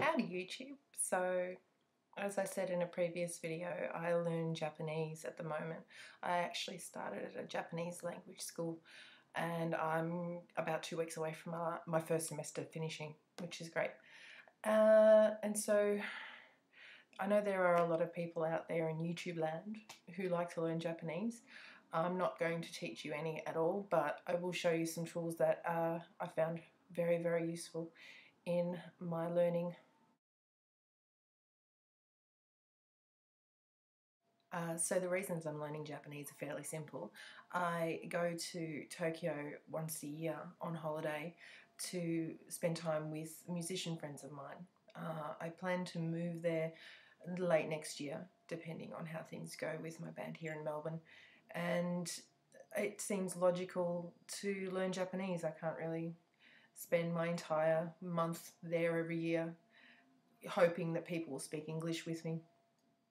Howdy YouTube. So as I said in a previous video, I learn Japanese at the moment. I actually started at a Japanese language school and I'm about 2 weeks away from my first semester finishing, which is great. And so I know there are a lot of people out there in YouTube land who like to learn Japanese. I'm not going to teach you any at all, but I will show you some tools that I found very, very useful in my learning. So the reasons I'm learning Japanese are fairly simple. I go to Tokyo once a year on holiday to spend time with musician friends of mine. I plan to move there late next year, depending on how things go with my band here in Melbourne. And it seems logical to learn Japanese. I can't really spend my entire month there every year hoping that people will speak English with me.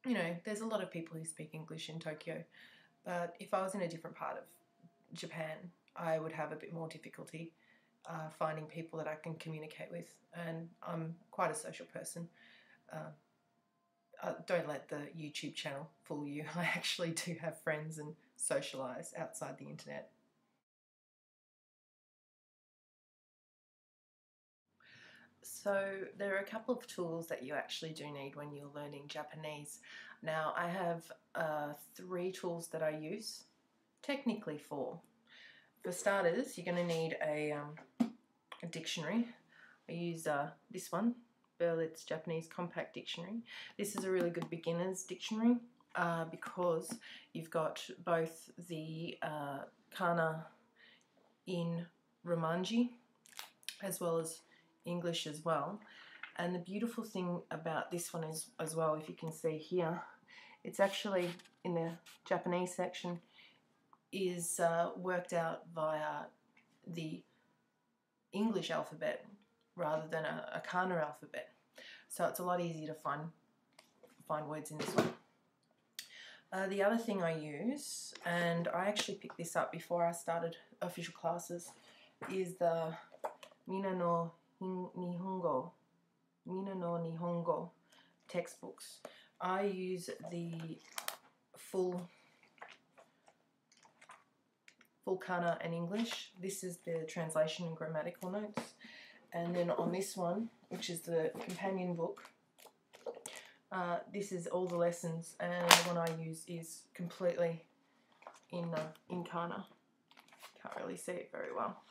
You know, there's a lot of people who speak English in Tokyo, but if I was in a different part of Japan, I would have a bit more difficulty finding people that I can communicate with, and I'm quite a social person. Don't let the YouTube channel fool you. I actually do have friends and socialise outside the internet. So there are a couple of tools that you actually do need when you're learning Japanese. Now I have 3 tools that I use, technically 4. For starters, you're going to need a dictionary. I use this one, Berlitz Japanese Compact Dictionary. This is a really good beginner's dictionary because you've got both the kana in Romanji as well as English as well. And the beautiful thing about this one is, as well, if you can see here, it's actually in the Japanese section is worked out via the English alphabet rather than a kana alphabet. So it's a lot easier to find words in this one. The other thing I use, and I actually picked this up before I started official classes, is the Mina no Nihongo textbooks. I use the full kana and English. This is the translation and grammatical notes. And then on this one, which is the companion book, this is all the lessons, and the one I use is completely in kana. Can't really see it very well.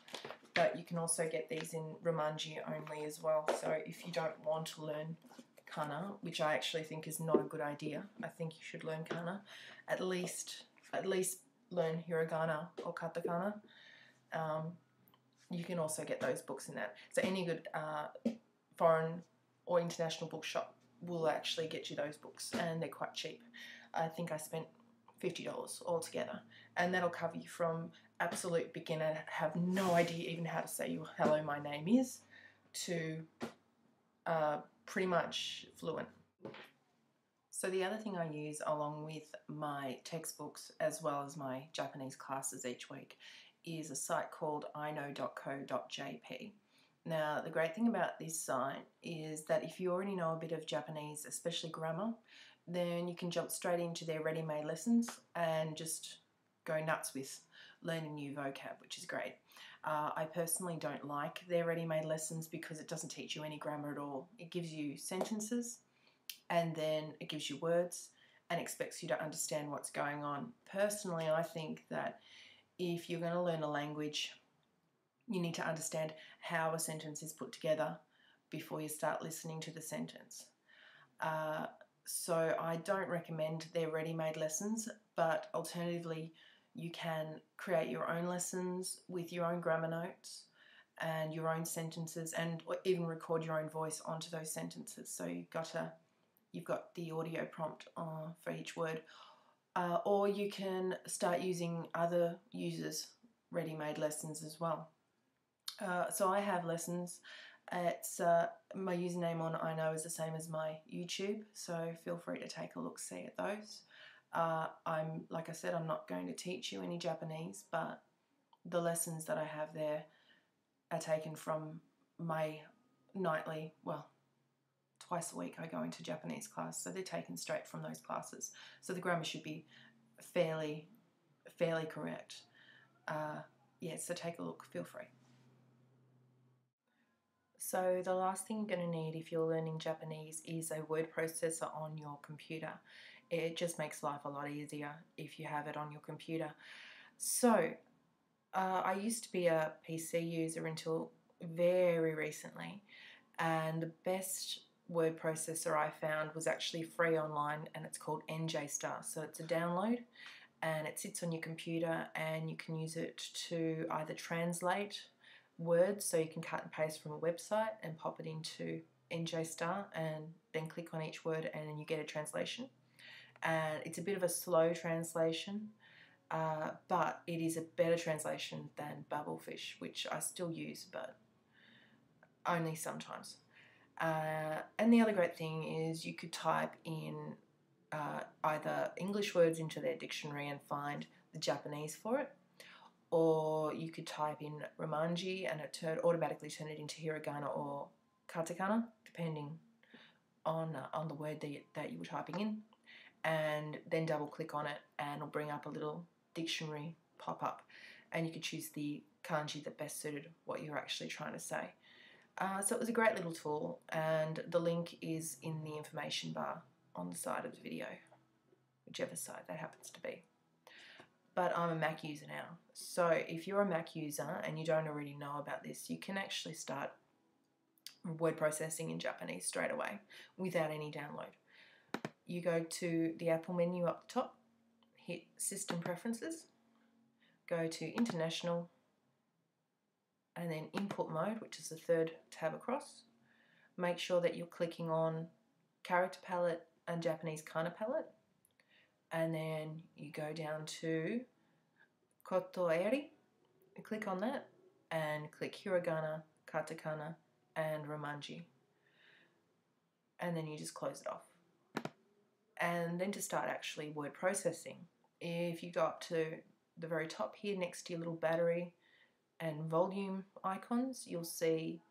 But you can also get these in Romanji only as well. So if you don't want to learn kana, which I actually think is not a good idea, I think you should learn kana. At least learn hiragana or katakana. You can also get those books in that. So any good foreign or international bookshop will actually get you those books, and they're quite cheap. I think I spent $50 altogether, and that'll cover you from absolute beginner, have no idea even how to say your hello my name is, to pretty much fluent. So the other thing I use along with my textbooks as well as my Japanese classes each week is a site called ino.co.jp. Now the great thing about this site is that if you already know a bit of Japanese, especially grammar, then you can jump straight into their ready-made lessons and just go nuts with learning new vocab, which is great. I personally don't like their ready-made lessons because it doesn't teach you any grammar at all. It gives you sentences and then it gives you words and expects you to understand what's going on. Personally, I think that if you're going to learn a language, you need to understand how a sentence is put together before you start listening to the sentence. So I don't recommend their ready-made lessons, but alternatively, you can create your own lessons with your own grammar notes and your own sentences, and even record your own voice onto those sentences. So you've got the audio prompt for each word, or you can start using other users' ready-made lessons as well. So I have lessons. It's my username on I know is the same as my YouTube, so feel free to take a look, see at those. Like I said, I'm not going to teach you any Japanese, but the lessons that I have there are taken from my nightly, well, twice a week I go into Japanese class, so they're taken straight from those classes. So the grammar should be fairly correct. Yeah, so take a look, feel free. So the last thing you're going to need if you're learning Japanese is a word processor on your computer. It just makes life a lot easier if you have it on your computer. So I used to be a PC user until very recently, and the best word processor I found was actually free online, and it's called NJStar. So it's a download and it sits on your computer, and you can use it to either translate words, so you can cut and paste from a website and pop it into NJStar and then click on each word and then you get a translation. And it's a bit of a slow translation, but it is a better translation than Bubblefish, which I still use, but only sometimes. And the other great thing is you could type in either English words into their dictionary and find the Japanese for it, or you could type in Romanji and it automatically turn it into hiragana or katakana, depending on the word that you were typing in, and then double click on it and it'll bring up a little dictionary pop up, and you could choose the kanji that best suited what you're actually trying to say. So it was a great little tool, and the link is in the information bar on the side of the video, whichever side that happens to be. But I'm a Mac user now, so if you're a Mac user and you don't already know about this, you can actually start word processing in Japanese straight away without any download. You go to the Apple menu up the top, hit System Preferences, go to International, and then Input Mode, which is the third tab across. Make sure that you're clicking on Character Palette and Japanese Kana Palette, and then you go down to Kotoeri, click on that, and click Hiragana, Katakana, and Romanji, and then you just close it off. And then to start actually word processing, if you go up to the very top here next to your little battery and volume icons, you'll see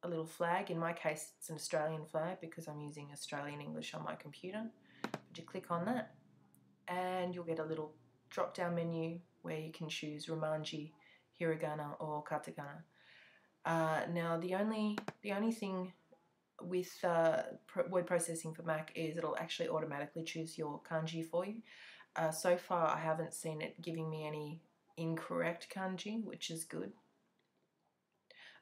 a little flag. In my case, it's an Australian flag because I'm using Australian English on my computer. But you click on that and you'll get a little drop down menu where you can choose Romanji, Hiragana or Katakana. Now the only thing with word processing for Mac is it'll actually automatically choose your kanji for you. So far I haven't seen it giving me any incorrect kanji, which is good.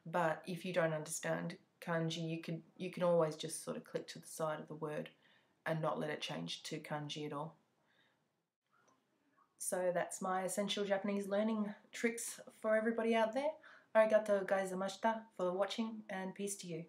But if you don't understand kanji, you can always just sort of click to the side of the word and not let it change to kanji at all. So that's my essential Japanese learning tricks for everybody out there. Arigatou gozaimashita for watching, and peace to you.